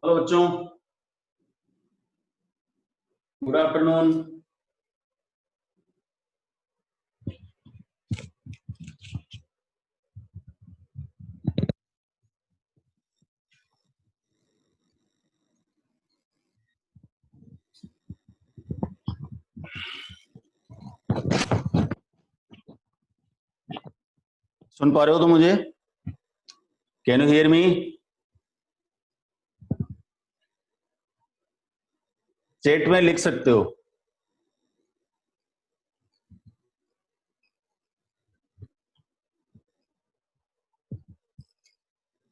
Hello बच्चों, good afternoon. सुन पा रहे हो तो मुझे? Can you hear me? Chat में लिख सकते हो।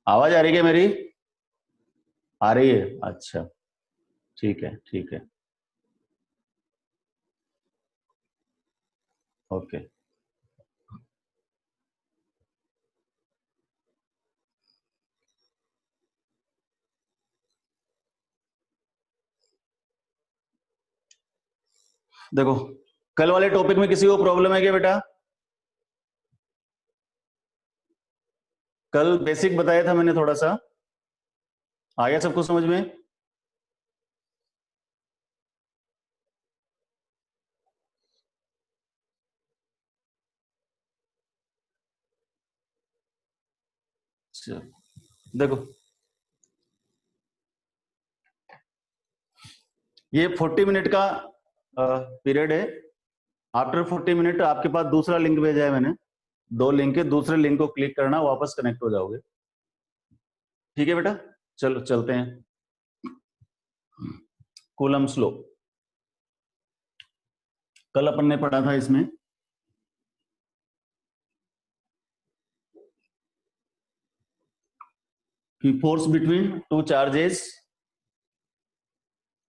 आवाज आ रही है क्या मेरी? आ रही है, अच्छा ठीक है ठीक है, ओके। देखो, कल वाले टॉपिक में किसी को प्रॉब्लम है क्या बेटा? कल बेसिक बताया था मैंने, थोड़ा सा आ गया सबको समझ में? अच्छा, देखो ये 40 मिनट का पीरियड है। आफ्टर 40 मिनट आपके पास दूसरा लिंक भेजा है मैंने, 2 लिंक है, दूसरे लिंक को क्लिक करना, वापस कनेक्ट हो जाओगे। ठीक है बेटा, चलो चलते हैं। कूलम्स लॉ कल अपन ने पढ़ा था इसमें। force between two charges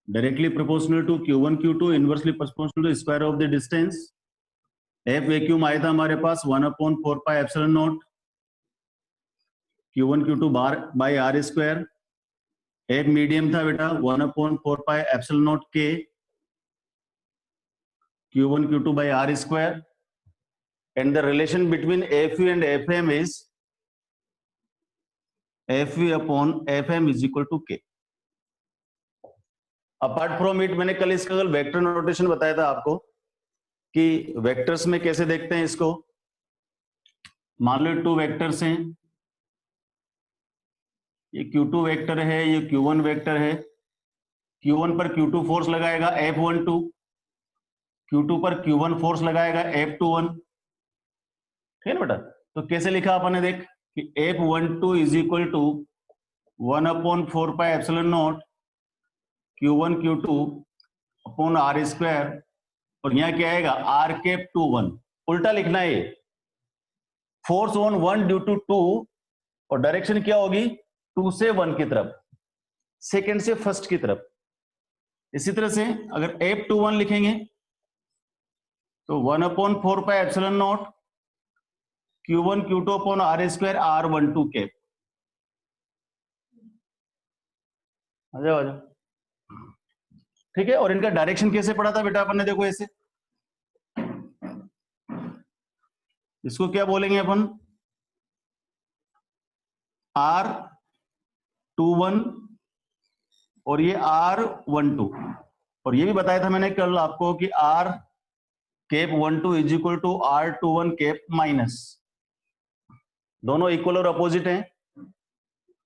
directly proportional to q1 q2 inversely proportional to square of the distance. F vacuum आया था हमारे पास 1/4 pi epsilon not q1 q2 by r square. F medium था बेटा 1/4 pi epsilon naught k q1 q2 by r square, and the relation between Fv and Fm is Fv upon Fm is equal to k. Apart from it मैंने कल इसका vector notation बताया था आपको कि vectors में कैसे देखते हैं इसको. मान लो 2 वेक्टर्स हैं, ये q2 वेक्टर है, ये q1 वेक्टर है. q1 पर q2 फोर्स लगाएगा F12, q2 पर q1 फोर्स लगाएगा F21. ठीक है ना बेटा. तो कैसे लिखा आपने देख कि F12 is equal to 1/4 pi epsilon not q1 q2 upon r square, और यहां क्या आएगा r⁵21. उल्टा लिखना है, फोर्स ऑन 1 ड्यू टू 2, और डायरेक्शन क्या होगी 2 से 1 की तरफ, सेकंड से फर्स्ट की तरफ. इसी तरह से अगर F21 लिखेंगे तो 1/4 pi epsilon not q1 q2 upon r square r12 cap. आ जाओ. ठीक है. और इनका डायरेक्शन कैसे पढ़ा था बेटा अपन ने, देखो ऐसे, इसको क्या बोलेंगे अपन R21 और ये R12. और ये भी बताया था मैंने कल आपको कि R⁵12 is equal to R21 cap minus, दोनों इक्वल और अपोजिट हैं.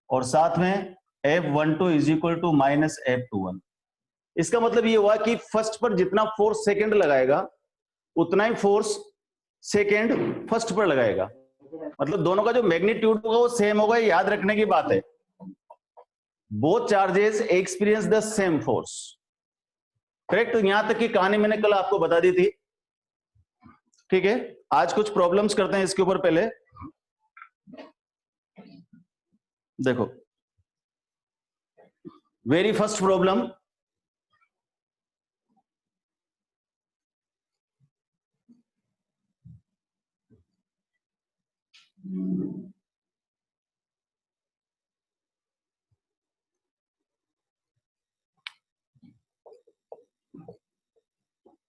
और साथ में F12 is equal to minus F21. इसका मतलब ये हुआ कि फर्स्ट पर जितना फोर्स सेकंड लगाएगा उतना ही फोर्स सेकंड फर्स्ट पर लगाएगा. मतलब दोनों का जो मैग्नीट्यूड होगा वो सेम होगा, याद रखने की बात है. Both charges experience the same force. Correct. यहां तक की कहानी मैंने कल आपको बता दी थी. ठीक है. आज कुछ प्रॉब्लम्स करते हैं इसके ऊपर. पहले देखो, very first problem,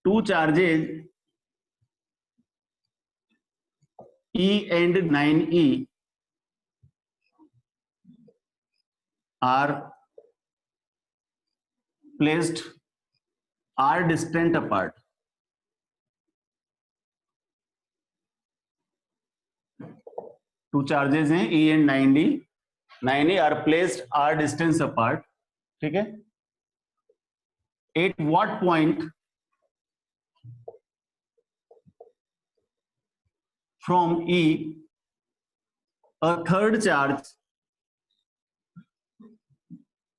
two charges E and 9E are placed r distant apart. Two charges हैं E and 9D. 9E are placed r distance apart. ठीक है. At what point from E a third charge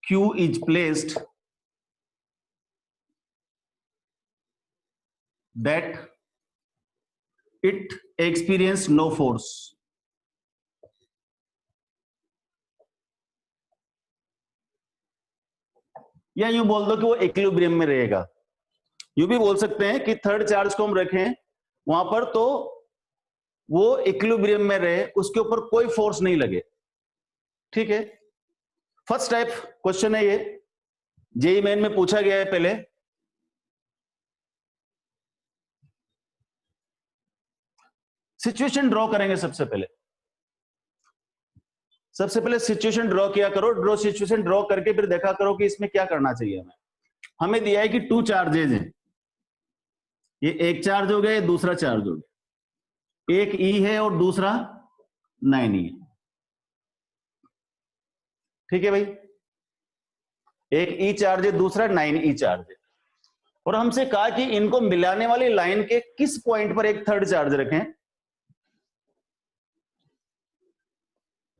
Q is placed that it experienced no force. या यूं बोल दो कि वो equilibrium में रहेगा. यूं भी बोल सकते हैं कि थर्ड चार्ज को हम रखें वहां पर तो वो इक्विलिब्रियम में रहे, उसके ऊपर कोई फोर्स नहीं लगे. ठीक है. फर्स्ट टाइप क्वेश्चन है ये, जेईई मेन में पूछा गया है. पहले सिचुएशन ड्रॉ करेंगे. सबसे पहले सिचुएशन ड्रॉ किया करो. सिचुएशन ड्रॉ करके फिर देखा करो कि इसमें क्या करना चाहिए. हमें दिया है कि 2 चार्जेज हैं. ये एक चार्ज हो गया, दूसरा चार्ज हो गया. एक E है और दूसरा 9E है. ठीक है भाई. एक E चार्ज है, दूसरा 9E चार्ज है. और हमसे कहा कि इनको मिलाने वाली लाइन के किस पॉइंट पर एक थर्ड चार्ज रखें.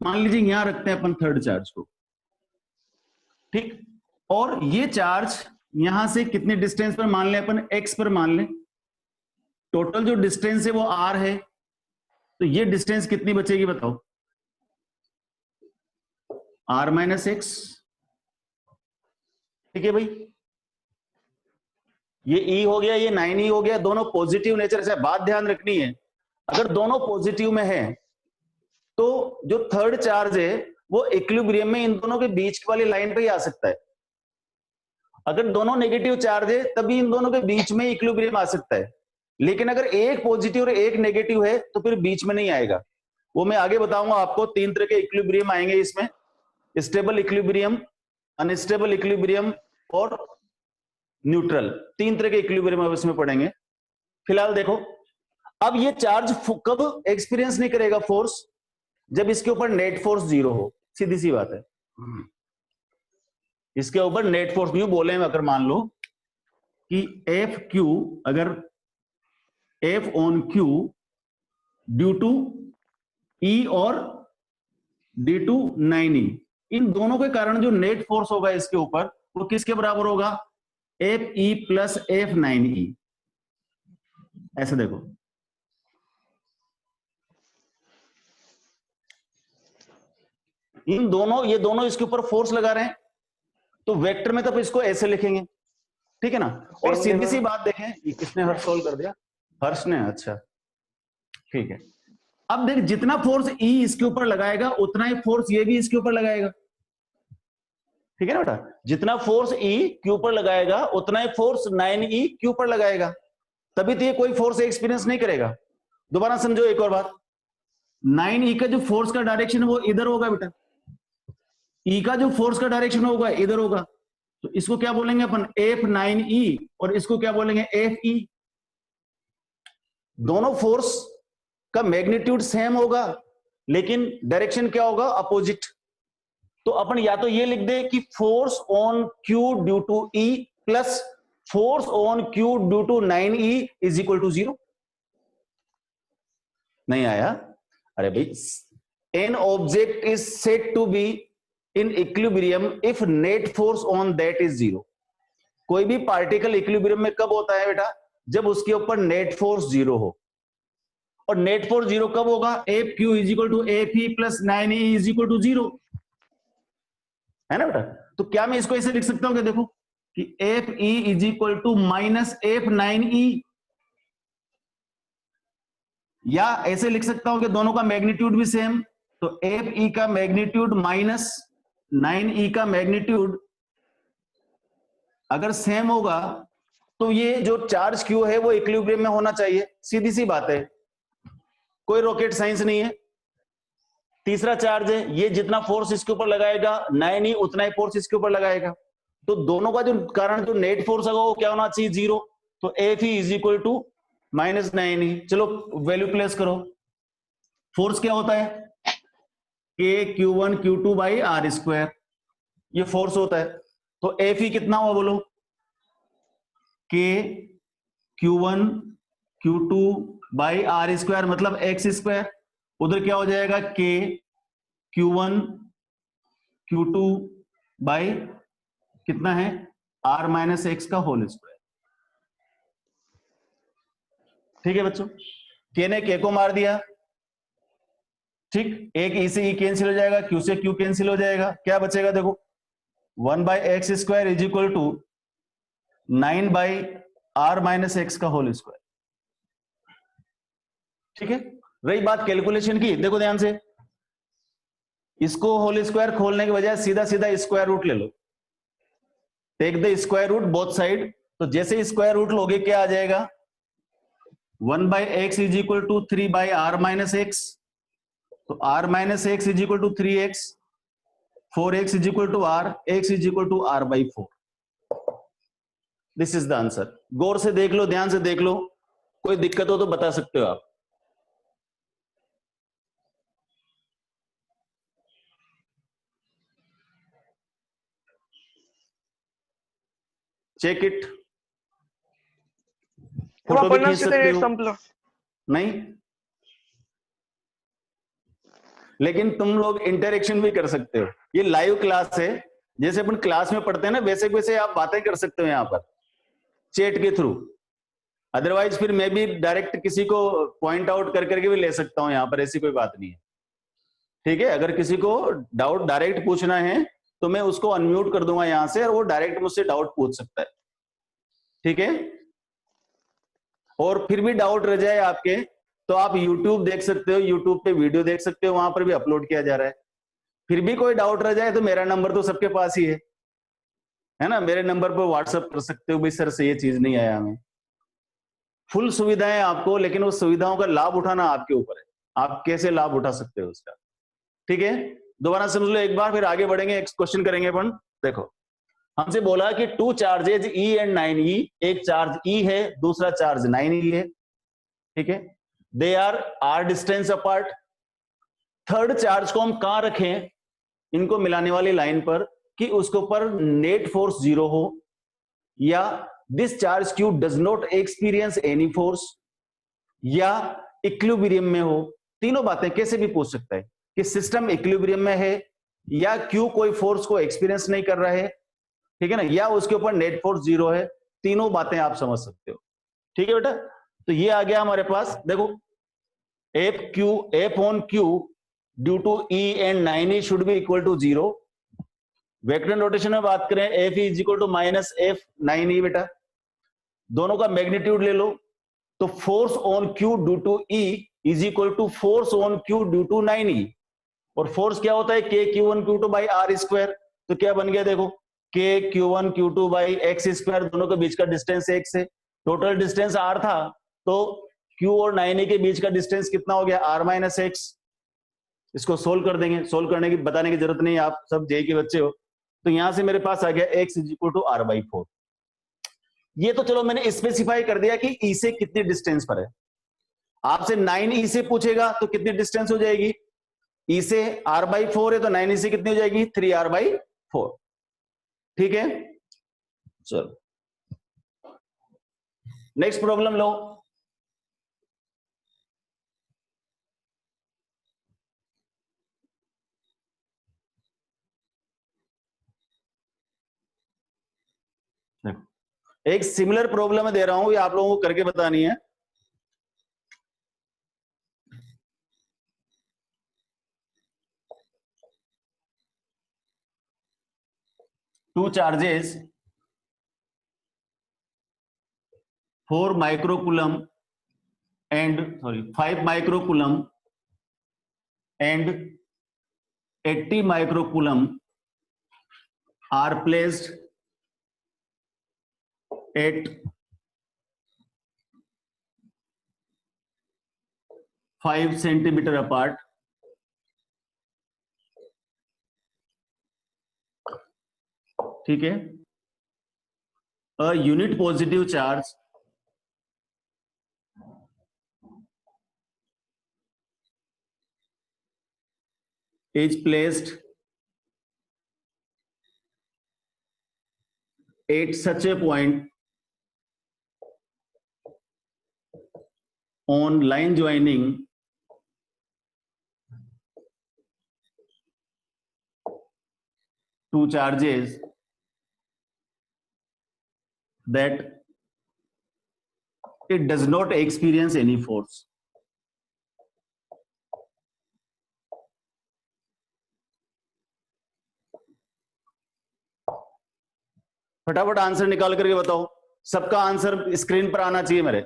मान लीजिए यहां रखते हैं अपन थर्ड चार्ज को. ठीक. और ये चार्ज यहां से कितने डिस्टेंस पर मान लें अपन, x पर मान लें. टोटल जो डिस्टेंस है वो r है. तो ये डिस्टेंस कितनी बचेगी बताओ. r minus x. ठीक है भाई, ये e हो गया, ये 9e हो गया, दोनों पॉजिटिव नेचर से। बात ध्यान रखनी है, अगर दोनों पॉजिटिव में है तो जो थर्ड चार्ज है वो इक्विलिब्रियम में इन दोनों के बीच वाली लाइन पे ही आ सकता है। अगर दोनों नेगेटिव चार्ज है तभी इन दोनों के बीच में इक्विलिब्रियम आ सकता है, लेकिन अगर एक पॉजिटिव और एक नेगेटिव है तो फिर बीच में नहीं आएगा। वो मैं आगे बताऊंगा आपको। 3 तरह के इक्विलिब्रियम आएंगे इसमें, स्टेबल इक्विलिब्रियम, अनस्टेबल इक्विलिब्रियम और न्यूट्रल। 3 तरह के इक्विलिब्रियम अब इसमें पढ़ेंगे। फिलहाल देखो, अब ये चार्ज कब एक्सपीरियंस नहीं करेगा फोर्स? जब इसके ऊपर नेट फोर्स 0 हो। सीधी सी बात है, इसके ऊपर नेट फोर्स यूं बोले, अगर मान लो कि एफ क्यू, अगर F on Q due to E और डी टू 9e, इन दोनों के कारण जो नेट फोर्स होगा इसके ऊपर वो किसके बराबर होगा? F E plus F 9e। ऐसे देखो, इन दोनों, ये दोनों इसके ऊपर फोर्स लगा रहे हैं, तो वेक्टर में तो इसको ऐसे लिखेंगे, ठीक है ना। और सीधी सी बात देखें, ये किसने हर्ष सोल्व कर दिया? हर्ष ने, अच्छा ठीक है। अब देख, जितना फोर्स E इसके ऊपर लगाएगा उतना ही फोर्स ये भी इसके ऊपर लगाएगा, ठीक है ना बेटा। जितना फोर्स E के ऊपर लगाएगा उतना ही फोर्स 9E के ऊपर लगाएगा, तभी तो ये कोई फोर्स एक्सपीरियंस नहीं करेगा। दोबारा समझो एक और बात, 9E का जो फोर्स का डायरेक्शन है वो इधर होगा बेटा, E का जो फोर्स का डायरेक्शन होगा इधर होगा, तो इसको क्या बोलेंगे अपन? F9E, और इसको क्या बोलेंगे? FE। दोनों फोर्स का मैग्नीट्यूड सेम होगा लेकिन डायरेक्शन क्या होगा? अपोजिट। तो अपन या तो ये लिख दे कि force on Q due to E plus force on Q due to 9E is equal to 0। नहीं आया? अरे भाई, an object is said to be in equilibrium if net force on that is 0। कोई भी पार्टिकल इक्विलिब्रियम में कब होता है बेटा? जब उसके ऊपर नेट फोर्स 0 हो। और नेट फोर्स 0 कब होगा? F Q is equal to F E plus 9e is equal to 0, है ना बेटा। तो क्या मैं इसको ऐसे लिख सकता हूं? क्या देखो कि F E is equal to minus F 9e, या ऐसे लिख सकता हूं कि दोनों का मैग्नीट्यूड भी सेम, तो एफ ई का मैग्नीट्यूड माइनस 9e का मैग्नीट्यूड अगर सेम होगा तो ये जो चार्ज क्यू है वो इक्विलिब्रियम में होना चाहिए। सीधी सी बात है, कोई रॉकेट साइंस नहीं है। तीसरा चार्ज है, ये जितना फोर्स इसके ऊपर लगाएगा 9e उतना ही फोर्स इसके ऊपर लगाएगा, तो दोनों का जो कारण जो नेट फोर्स होगा वो क्या होना चाहिए? 0। तो F E is equal to minus 9e। चलो वैल्यू प्लेस करो। फोर्स क्या होता है? k q1 q2 by R square, ये फोर्स होता है। तो एफ ई कितना हुआ बोलो? k q1 q2 by R square मतलब एक्स स्क्वायर। उधर क्या हो जाएगा? k q1 q2 बाई कितना है? r माइनस एक्स का होल स्क्वायर। ठीक है बच्चों, k ने k को मार दिया, ठीक। एक e से e कैंसिल हो जाएगा, q से q कैंसिल हो जाएगा, क्या बचेगा? देखो 1 by X square is equal to 9 by r minus X का होल स्क्वायर। ठीक है। रही बात कैलकुलेशन की, देखो ध्यान से, इसको होल स्क्वायर खोलने के बजाय सीधा सीधा स्क्वायर रूट ले लो। Take the square root both side. तो जैसे स्क्वायर रूट लोगे क्या आ जाएगा? 1 by X is equal to 3 by R minus X, तो r minus X is equal to 3x, 4x is equal to r, x is equal to r by 4। This is the answer. गौर से देख लो, ध्यान से देख लो, कोई दिक्कत हो तो बता सकते हो आप। Check it. फोटो भी खींच सकते हो। नहीं, लेकिन तुम लोग इंटरेक्शन भी कर सकते हो। ये लाइव क्लास है, जैसे अपन क्लास में पढ़ते हैं ना वैसे वैसे आप बातें कर सकते हो यहाँ पर चैट के थ्रू। अदरवाइज फिर मैं भी डायरेक्ट किसी को पॉइंट आउट कर करके भी ले सकता हूँ यहाँ पर, ऐसी कोई बात नहीं है। ठीक है, अगर किसी को डाउट डायरेक्ट पूछना है तो मैं उसको अनम्यूट कर दूंगा यहां से और वो डायरेक्ट मुझसे डाउट पूछ सकता है। ठीक है, और फिर भी डाउट रह जाए आपके तो आप YouTube देख सकते हो, YouTube पे वीडियो देख सकते हो, वहां पर भी अपलोड किया जा रहा है। फिर भी कोई डाउट रह जाए तो मेरा नंबर तो सबके पास ही है ना, मेरे नंबर पर व्हाट्सएप कर सकते हो, भाई सर से ये चीज नहीं आया हमें। फुल सुविधाएं आपको, लेकिन उस सुविधाओं का लाभ उठाना आपके ऊपर है, आप कैसे लाभ उठा सकते हो उसका। ठीक है, दोबारा समझ लो एक बार, फिर आगे बढ़ेंगे, एक क्वेश्चन करेंगे अपन। देखो, हमसे बोला कि two charges E and 9E, एक चार्ज E है, दूसरा चार्ज 9E है। ठीक है, they are distance apart. Third charge को हम कहां रखें, इनको मिलाने वाली लाइन पर, कि उसके ऊपर नेट फोर्स 0 हो, या this charge Q does not experience any force, या इक्विलिब्रियम में हो। तीनों बातें कैसे भी पूछ सकता है कि सिस्टम इक्विलिब्रियम में है, या क्यू कोई फोर्स को एक्सपीरियंस नहीं कर रहा है, ठीक है ना, या उसके ऊपर नेट फोर्स 0 है। तीनों बातें आप समझ सकते हो। ठीक है बेटा, तो ये आ गया हमारे पास। देखो, F on Q due to E and 9E should be equal to 0। Vector notation में बात करें, F is equal to minus F 9E बेटा, दोनों का मैग्नीट्यूड ले लो, तो force on Q due to E is equal to force on Q due to 9E। और फोर्स क्या होता है, K Q one Q two by R square. तो क्या बन गया, देखो, के Q one Q two by X square, दोनों के बीच का डिस्टेंस एक्स है, टोटल डिस्टेंस आर था, तो क्यू और 9E के बीच का डिस्टेंस कितना हो गया, आर माइनस एक्स। इसको सोल्व कर देंगे, सोल्व करने की बताने की जरूरत नहीं, आप सब जेई के बच्चे हो। तो यहां से मेरे पास आ गया X is equal to R by 4। ये तो चलो मैंने स्पेसिफाई कर दिया कि ई से कितनी डिस्टेंस पर है। आपसे 9E से पूछेगा तो कितनी डिस्टेंस हो जाएगी, ई से आर बाई 4 है तो 9E से कितनी हो जाएगी, 3r/4। ठीक है, चलो नेक्स्ट प्रॉब्लम लो। एक सिमिलर प्रॉब्लम दे रहा हूं, ये आप लोगों को करके बतानी है। Two charges 4 microcoulomb and 5 microcoulomb and 80 microcoulomb are placed at 5 centimeter apart. ठीक है, a unit positive charge is placed at such a point on line joining two charges that it does not experience any force. फटाफट answer निकाल करके बताओ, सबका answer screen पर आना चाहिए मेरे।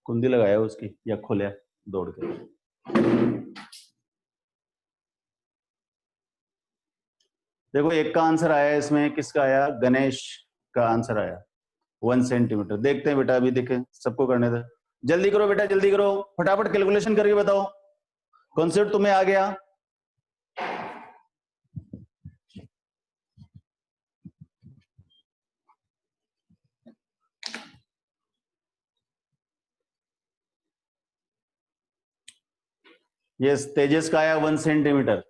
कुंडी लगाया उसकी या खोलिया दौड़ के। देखो, एक का आंसर आया इसमें, किसका आया, गणेश का आंसर आया 1 सेंटीमीटर। देखते हैं बेटा, अभी देखें, सबको करने दे, जल्दी करो बेटा, जल्दी करो, फटाफट कैलकुलेशन करके बताओ, कॉन्सेप्ट तुम्हें आ गया। यस, तेजस का आया 1 सेंटीमीटर।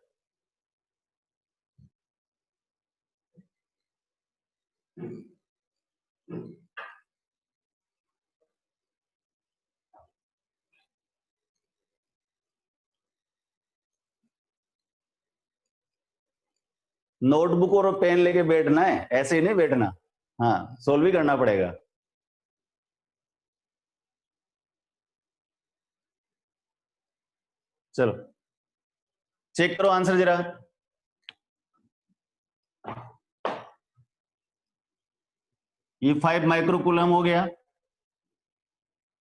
नोटबुक और पेन लेके बैठना है, ऐसे ही नहीं बैठना। हाँ, सोल्व भी करना पड़ेगा। चलो चेक करो आंसर जरा। ये 5 माइक्रोकूलम हो गया,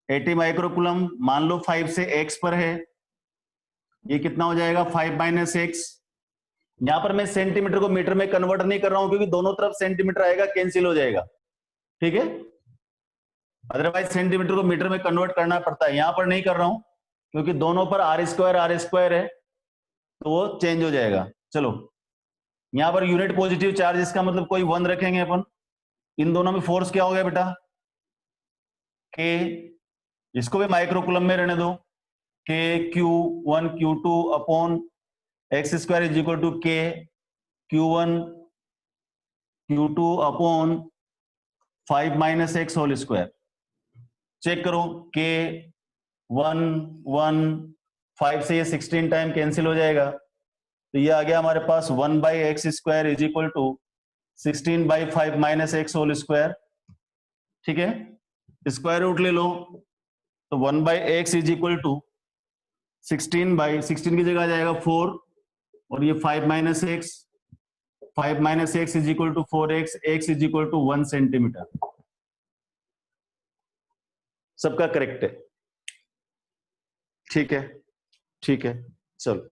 80 माइक्रोकूलम मान लो 5 से x पर है, ये कितना हो जाएगा 5 माइनस एक्स। यहां पर मैं सेंटीमीटर को मीटर में कन्वर्ट नहीं कर रहा हूं क्योंकि दोनों तरफ सेंटीमीटर आएगा, कैंसिल हो जाएगा, ठीक है। अदरवाइज सेंटीमीटर को मीटर में कन्वर्ट करना पड़ता है, यहां पर नहीं कर रहा हूं क्योंकि दोनों पर आर स्क्वायर है तो वो चेंज हो जाएगा। चलो यहां पर यूनिट पॉजिटिव चार्ज, इसका मतलब कोई 1 रखेंगे अपन। इन दोनों में फोर्स क्या हो गया बेटा, के, इसको भी माइक्रोकूलम में रहने दो, K Q1 Q2 upon X square is equal to K Q1 Q2 upon 5 minus X whole square. Check करो, के 1 1 5 से ये 16 टाइम कैंसिल हो जाएगा, तो ये आ गया हमारे पास 1 by X square is equal to 16 by 5 minus X whole square, ठीक है। स्क्वायर रूट ले लो तो 1 by X is equal to 16 by 16 की जगह आ जाएगा 4 और ये 5 minus X is equal to 4x, X is equal to 1 centimetre. सबका करेक्ट है, ठीक है, ठीक है। चलो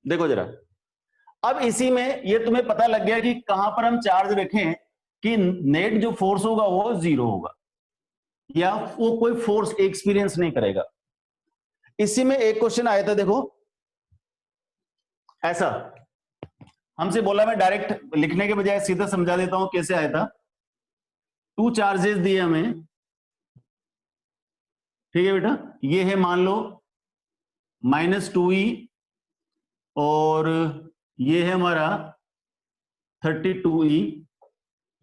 देखो जरा, अब इसी में ये तुम्हें पता लग गया कि कहां पर हम चार्ज रखें कि नेट जो फोर्स होगा वो 0 होगा या वो कोई फोर्स एक्सपीरियंस नहीं करेगा। इसी में एक क्वेश्चन आया था, देखो ऐसा हमसे बोला, मैं डायरेक्ट लिखने के बजाय सीधा समझा देता हूं कैसे आया था। 2 चार्जेस दिए हमें, ठीक है बेटा, ये है मान लो -2e और ये है हमारा 32e,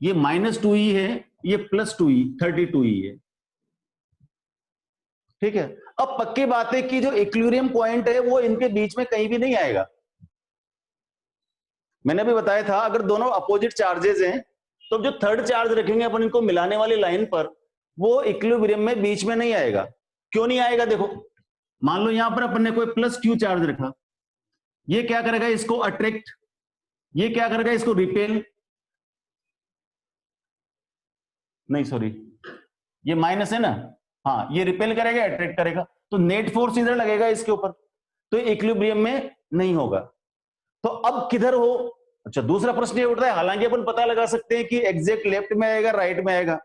ये -2e है, ये +2e 32e है, ठीक है। अब पक्की बात है कि जो इक्विलिब्रियम पॉइंट है वो इनके बीच में कहीं भी नहीं आएगा। मैंने अभी बताया था अगर दोनों अपोजिट चार्जेस हैं तो जो थर्ड चार्ज रखेंगे अपन इनको मिलाने वाली लाइन पर, वो इक्विलिब्रियम में बीच में नहीं आएगा। क्यों नहीं आएगा, देखो मान लो यहां पर अपन ने कोई +q चार्ज रखा, ये क्या करेगा, इसको अट्रैक्ट, ये क्या करेगा, इसको रिपेल, नहीं सॉरी ये माइनस है ना, हाँ ये रिपेल करेगा अट्रैक्ट करेगा, तो नेट फोर्स इधर लगेगा इसके ऊपर, तो इक्विलिब्रियम में नहीं होगा। तो अब किधर हो, अच्छा दूसरा प्रश्न ये उठता है, हालांकि अपन पता लगा सकते हैं कि एग्जैक्ट लेफ्ट में आएगा राइट में आएगा,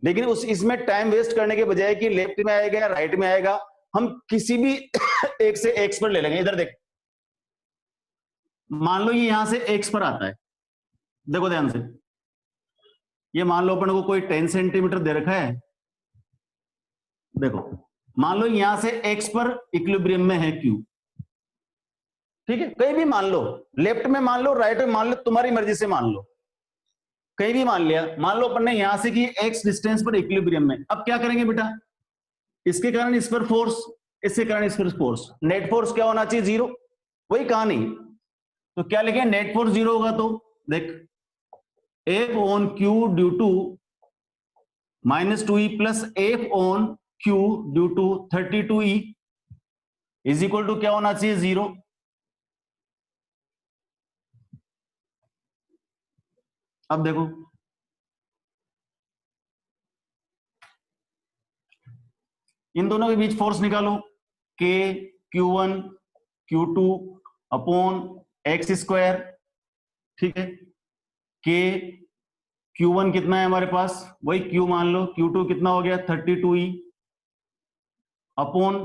लेकिन इसमें टाइम वेस्ट करने के बजाय कि लेफ्ट में आएगा या राइट में आएगा, हम किसी भी एक से एक्स पर ले लेंगे। इधर देख, मान लो ये यहां से एक्स पर आता है, देखो ध्यान से, ये मान लो अपन को कोई 10 सेंटीमीटर दे रखा है, देखो मान लो यहां से एक्स पर इक्विलिब्रियम में है Q, ठीक है, कहीं भी मान लो, लेफ्ट में मान लो, राइट में मान लो, तुम्हारी मर्जी से मान लो, कहीं भी मान लिया। मान लो अपन ने यहां से कि x डिस्टेंस पर इक्विलिब्रियम में, अब क्या करेंगे बेटा, इसके कारण इस पर फोर्स, इसके कारण इस पर फोर्स, नेट फोर्स क्या होना चाहिए, 0, वही कहानी। तो क्या लिखे, नेट फोर्स 0 होगा, तो देख F on Q due to -2e plus F on Q due to 32e is equal to क्या होना चाहिए, 0। अब देखो इन दोनों के बीच फोर्स निकालो, K Q1 Q2 upon X square, ठीक है। K Q1 कितना है हमारे पास, वही Q मान लो, Q2 कितना हो गया 32e upon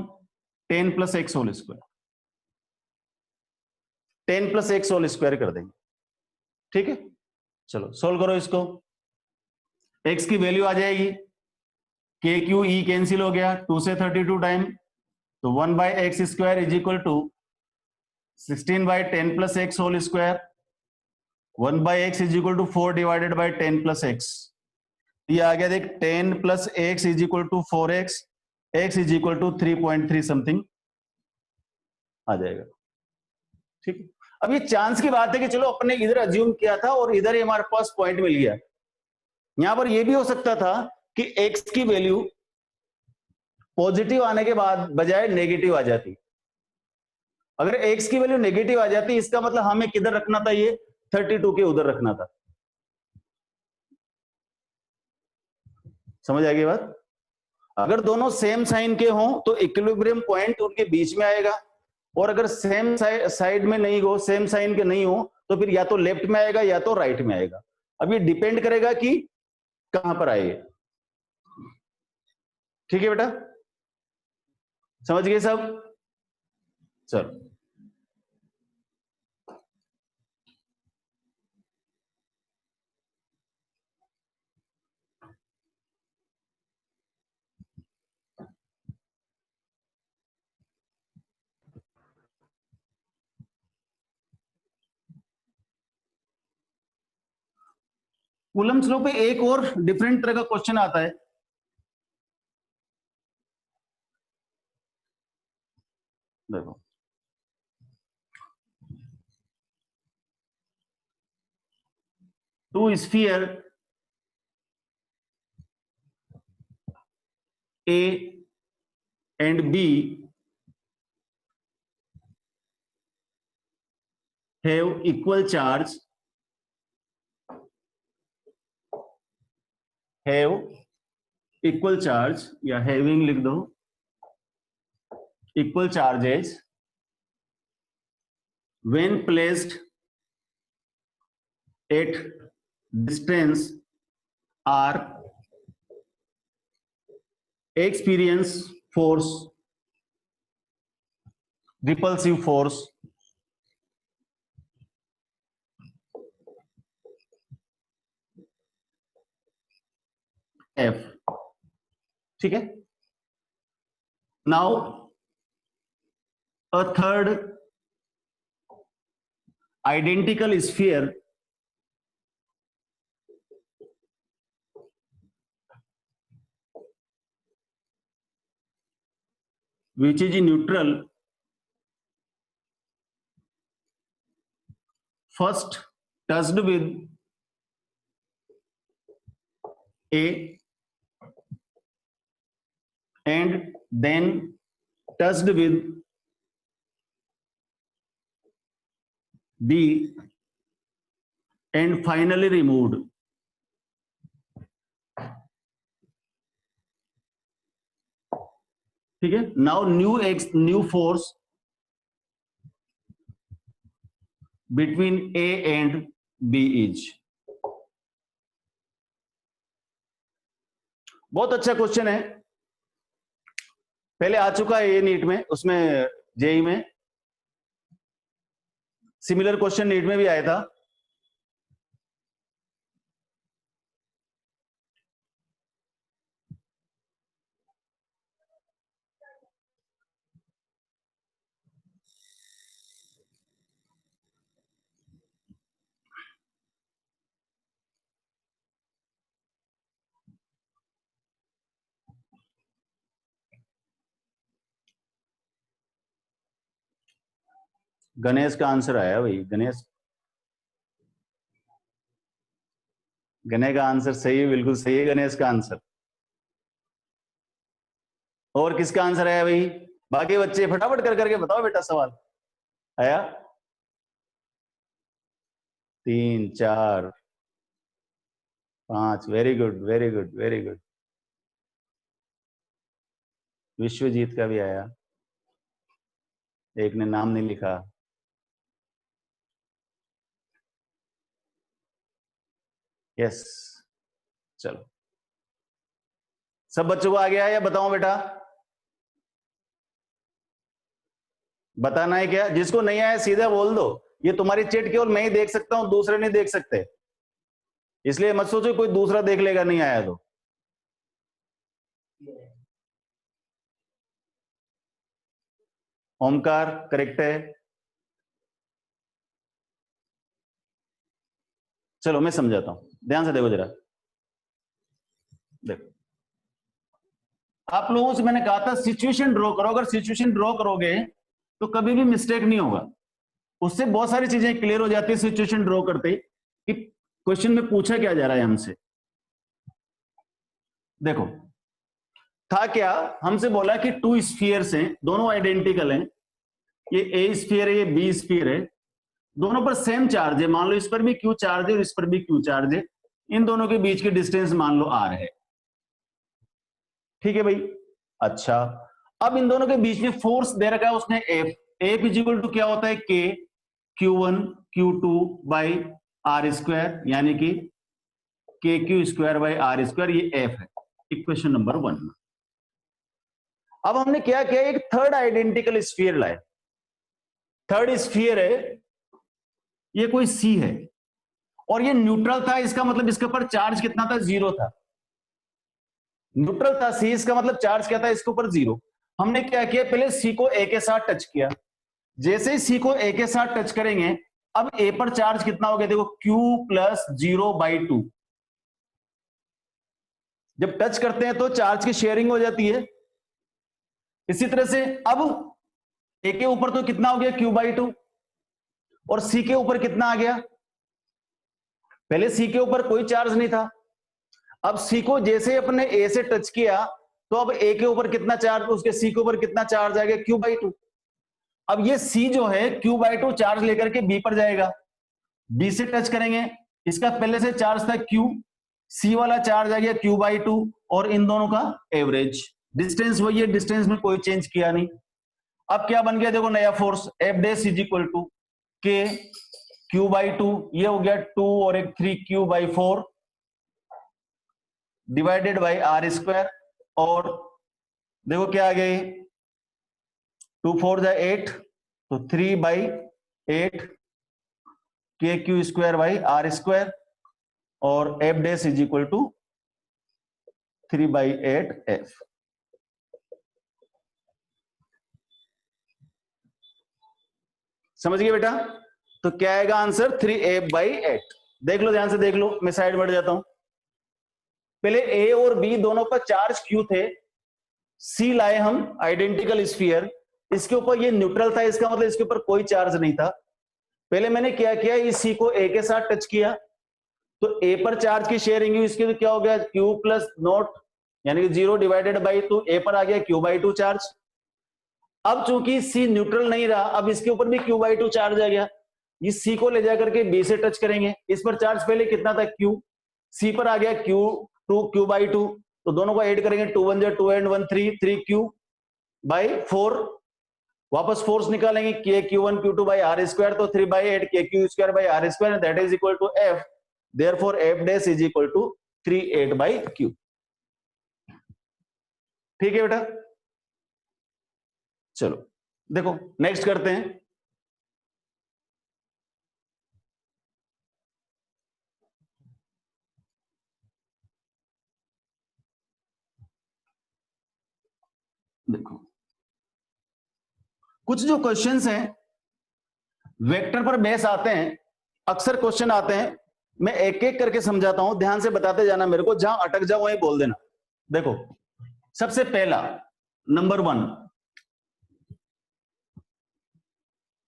10 plus X whole square, 10 plus X whole square कर देंगे, ठीक है। चलो सोल्व करो इसको, x की वैल्यू आ जाएगी, के क्यू ई कैंसिल हो गया, 2 से 32 टाइम, तो 1 by X square is equal to 16 by 10 plus X whole square, 1 by X is equal to 4 divided by 10 plus X, ये आ गया देख 10 plus X is equal to 4x, x is equal to 3.3 something आ जाएगा, ठीक है। अब ये चांस की बात है कि चलो अपने इधर अज्यूम किया था और इधर ही हमारे पास पॉइंट मिल गया। यहां पर ये भी हो सकता था कि एक्स की वैल्यू पॉजिटिव आने के बाद बजाय नेगेटिव आ जाती। अगर एक्स की वैल्यू नेगेटिव आ जाती इसका मतलब हमें किधर रखना था, ये 32 के उधर रखना था। समझ आ गई बात? अगर दोनों सेम साइन के हों तो इक्विलिब्रियम पॉइंट उनके बीच में आएगा, और अगर सेम साइड में नहीं हो, सेम साइन के नहीं हो, तो फिर या तो लेफ्ट में आएगा या तो राइट में आएगा। अब ये डिपेंड करेगा कि कहां पर आएगा। ठीक है बेटा, समझ गए सब? चलो, कूलम्ब्स लॉ पे एक और डिफरेंट तरह का क्वेश्चन आता है। देखो, two sphere A and B have equal charge, have equal charge या having लिख दो, equal charges when placed at distance R experience force, repulsive force F। ठीक है, now a third identical sphere which is neutral first touched with A and then touched with B and finally removed। ठीक है, now new force between A and B is. बहुत अच्छा question है, पहले आ चुका है ये नीट में, उसमें जेई में सिमिलर क्वेश्चन नीट में भी आया था। गणेश का आंसर आया भाई, गणेश का आंसर सही है, बिल्कुल सही है गणेश का आंसर। और किसका आंसर आया भाई? बाकी बच्चे फटाफट कर करके बताओ बेटा सवाल। आया 3 4 5, very good very good very good. Vishwajeet का भी आया, एक ने नाम नहीं लिखा। यस, चलो सब बच्चों को आ गया या बताऊं बेटा? बताना है क्या? जिसको नहीं आया सीधा बोल दो, ये तुम्हारी चेट केवल मैं ही देख सकता हूं, दूसरे नहीं देख सकते, इसलिए मत सोचो कोई दूसरा देख लेगा नहीं आया तो। ओमकार करेक्ट है। चलो मैं समझाता हूं, ध्यान से देखो जरा। देखो, आप लोगों से मैंने कहा था सिचुएशन ड्रॉ करो, अगर सिचुएशन ड्रॉ करोगे तो कभी भी मिस्टेक नहीं होगा। उससे बहुत सारी चीजें क्लियर हो जाती है सिचुएशन ड्रॉ करते ही कि क्वेश्चन में पूछा क्या जा रहा है हमसे। देखो था क्या, हमसे बोला कि टू स्फीयर्स हैं, दोनों आइडेंटिकल हैं, ये ए स्फीयर है, ये बी स्फीयर है, दोनों पर सेम चार्ज है, मान लो इस पर भी क्यू चार्ज है और इस पर भी क्यू चार्ज है, इन दोनों के बीच की डिस्टेंस मान लो आर है। ठीक है भाई। अच्छा, अब इन दोनों के बीच में फोर्स दे रखा है उसने F, F is equal to क्या होता है के Q1 Q2 by R square, यानी कि K Q square by R square, ये एफ है इक्वेशन नंबर 1। अब हमने क्या किया, एक थर्ड आइडेंटिकल स्फीयर लाए, थर्ड स्फीयर है, ये कोई सी है और ये न्यूट्रल था, इसका मतलब इसके ऊपर चार्ज कितना था, 0 था। न्यूट्रल था सी, इसका मतलब चार्ज क्या था इसके ऊपर, 0। हमने क्या किया, पहले सी को ए के साथ टच किया, जैसे ही सी को ए के साथ टच करेंगे, अब ए पर चार्ज कितना हो गया, देखो Q प्लस 0/2। जब टच करते हैं तो चार्ज की शेयरिंग हो जाती है। इसी तरह से अब ए के ऊपर तो कितना हो गया, Q/2, और सी के ऊपर कितना आ गया, पहले सी के ऊपर कोई चार्ज नहीं था, अब सी को जैसे अपने ए से टच किया तो अब ए के ऊपर कितना चार्ज, उसके सी के ऊपर कितना चार्ज आ गया, Q/2। अब ये सी जो है Q/2 चार्ज लेकर के बी पर जाएगा, बी से टच करेंगे, इसका पहले से चार्ज था Q, सी वाला चार्ज आ गया Q/2 और इन दोनों का एवरेज, डिस्टेंस वही है, डिस्टेंस में कोई चेंज किया नहीं। अब क्या बन गया, देखो नया force F dash is equal to K Q/2, ये हो गया 2 और एक 3Q/4 divided by R square, और देखो क्या आ गया, 2 4 जा 8, तो 3/8 के Q square by R square, और F dash is equal to 3/8 F. समझ गए बेटा? तो क्या आएगा आंसर, 3f/8। देख लो ध्यान से, देख लो, मैं साइड बढ़ जाता हूं। पहले ए और बी दोनों पर चार्ज क्यू थे, सी लाए हम आइडेंटिकल स्फीयर, इसके ऊपर ये न्यूट्रल था, इसका मतलब इसके ऊपर कोई चार्ज नहीं था। पहले मैंने क्या किया, इस सी को ए के साथ टच किया तो ए पर चार्ज की शेयरिंग हुई, इसके तो क्या हो गया, क्यू प्लस नॉट यानी कि 0 डिवाइडेड बाई 2, ए पर आ गया Q/2 चार्ज। अब चूंकि सी न्यूट्रल नहीं रहा, अब इसके ऊपर भी Q/2 चार्ज आ गया, इस सी को ले जाकर के बी से टच करेंगे, इस पर चार्ज पहले कितना था Q, सी पर आ गया Q/2, तो दोनों को ऐड करेंगे, 2 1 2 एंड 1 3, 3Q/4, वापस फोर्स निकालेंगे के Q1 Q2 by R square, तो 3/8 के Q square by R square, that is equal to F, therefore F dash is equal to 3/8/Q। ठीक है बेटा? चलो देखो नेक्स्ट करते हैं। देखो कुछ जो क्वेश्चंस हैं वेक्टर पर बेस आते हैं, अक्सर क्वेश्चन आते हैं, मैं एक एक करके समझाता हूं, ध्यान से बताते जाना मेरे को, जहां अटक जाओ वहीं बोल देना। देखो सबसे पहला नंबर 1,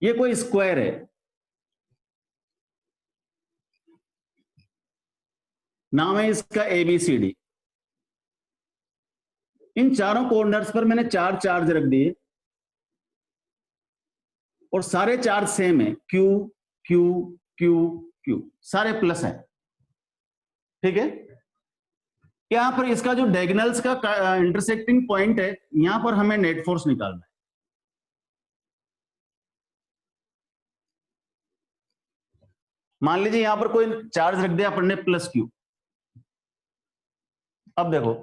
ये कोई स्क्वायर है, नाम है इसका ABCD, इन चारों कॉर्नर्स पर मैंने 4 चार्ज रख दिए और सारे चार्ज सेम है, Q Q Q Q, सारे प्लस है। ठीक है, यहां पर इसका जो डायगोनल्स का इंटरसेक्टिंग पॉइंट है, यहां पर हमें नेट फोर्स निकालना है। मान लीजिए यहां पर कोई चार्ज रख दिया अपन ने +Q। अब देखो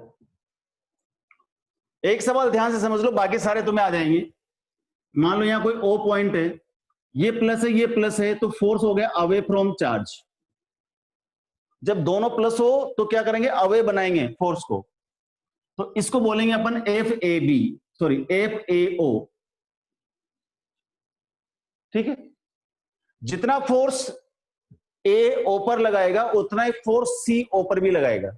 एक सवाल ध्यान से समझ लो, बाकी सारे तुम्हें आ जाएंगे। मान लो यहां कोई O पॉइंट है, ये प्लस है ये प्लस है, तो फोर्स हो गया अवे फ्रॉम चार्ज। जब दोनों प्लस हो तो क्या करेंगे, अवे बनाएंगे फोर्स को, तो इसको बोलेंगे अपन FAB, सॉरी FAO। ठीक है, जितना फोर्स A O पर लगाएगा उतना ही फोर्स C O पर भी लगाएगा।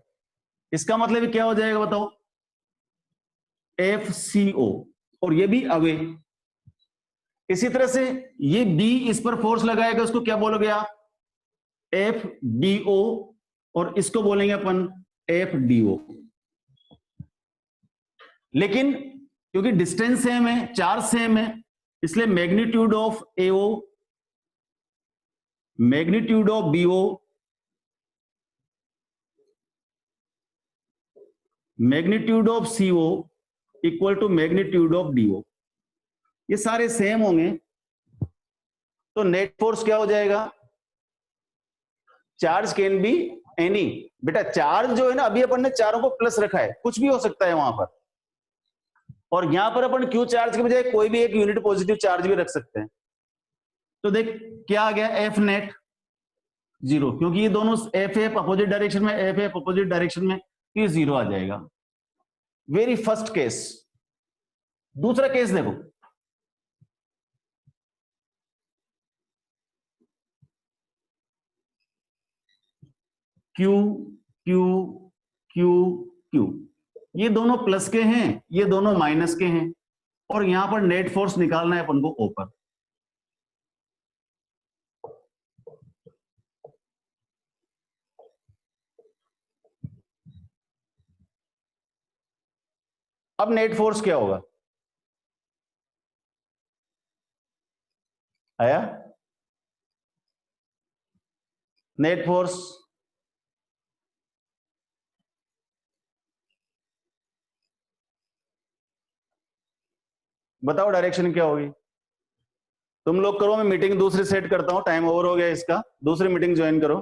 इसका मतलब क्या हो जाएगा बताओ, FCO, और ये भी अवे। इसी तरह से ये बी इस पर फोर्स लगाएगा, उसको क्या बोलोगे आप? एफ डी ओ, और इसको बोलेंगे अपन एफ डी ओ। लेकिन क्योंकि डिस्टेंस सेम है, चार्ज सेम है, इसलिए magnitude of AO, magnitude of BO, magnitude of CO equal to magnitude of DO. ये सारे सेम होंगे, तो नेट फोर्स क्या हो जाएगा? Charge can be any. बेटा चार्ज जो है ना, अभी अपन ने चारों को प्लस रखा है, कुछ भी हो सकता है वहां पर, और यहां पर अपन क्यू चार्ज के बजाय कोई भी एक यूनिट पॉजिटिव चार्ज भी रख सकते हैं। तो देख क्या आ गया, एफ नेट 0, क्योंकि ये दोनों एफ एफ अपोजिट डायरेक्शन में, एफ एफ अपोजिट डायरेक्शन में, ये 0 आ जाएगा। Very first case. दूसरा केस देखो, क्यू क्यू क्यू क्यू, ये दोनों प्लस के हैं, ये दोनों माइनस के हैं, और यहां पर नेट फोर्स निकालना है अपन को ओ पर। अब नेट फोर्स क्या होगा? आया नेट फोर्स? बताओ डायरेक्शन क्या होगी? तुम लोग करो, मैं मीटिंग दूसरी सेट करता हूं, टाइम ओवर हो गया इसका, दूसरी मीटिंग ज्वाइन करो।